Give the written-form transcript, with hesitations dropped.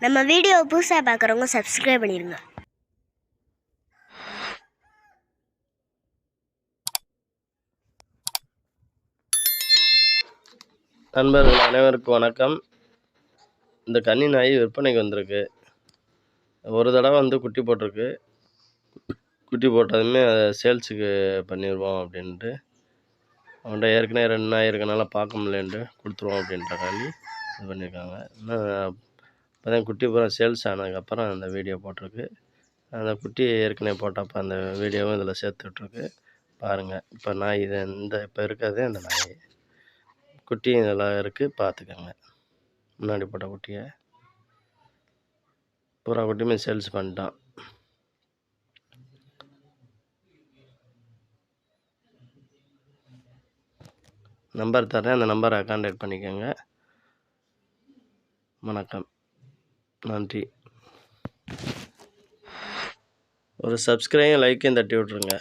நம்ம வீடியோ புதுசாக பார்க்குறவங்க சப்ஸ்கிரைப் பண்ணிடுங்க. நண்பர்கள் அனைவருக்கும் வணக்கம். இந்த கன்னி நாய் விற்பனைக்கு வந்திருக்கு. ஒரு தடவை குட்டி போட்டிருக்கு. குட்டி போட்டதுமே அதை சேல்ஸுக்கு பண்ணிடுவோம் அப்படின்ட்டு அவன்கிட்ட ஏற்கனவே 2 நாய் இருக்கனால பார்க்க முடியலன்ட்டு கொடுத்துருவோம் அப்படின்றக்காண்டி இது பண்ணியிருக்காங்க. இன்னும் இப்போ தான் குட்டி பூரா சேல்ஸ் ஆனதுக்கப்புறம் அந்த வீடியோ போட்டிருக்கு. அந்த குட்டி ஏற்கனவே போட்டப்போ அந்த வீடியோவும் இதில் சேர்த்துட்ருக்கு பாருங்கள். இப்போ நாய் இது இப்போ இருக்கிறது அந்த நாய் குட்டியும் இதெல்லாம் இருக்குது, பார்த்துக்கோங்க. முன்னாடி போட்ட குட்டியை பூரா குட்டியுமே சேல்ஸ் பண்ணிட்டான். நம்பர் தரேன், அந்த நம்பரை கான்டாக்ட் பண்ணிக்கோங்க. வணக்கம், நன்றி. ஒரு சப்ஸ்கிரைபையும் லைக்கையும் தட்டி விட்ருங்க.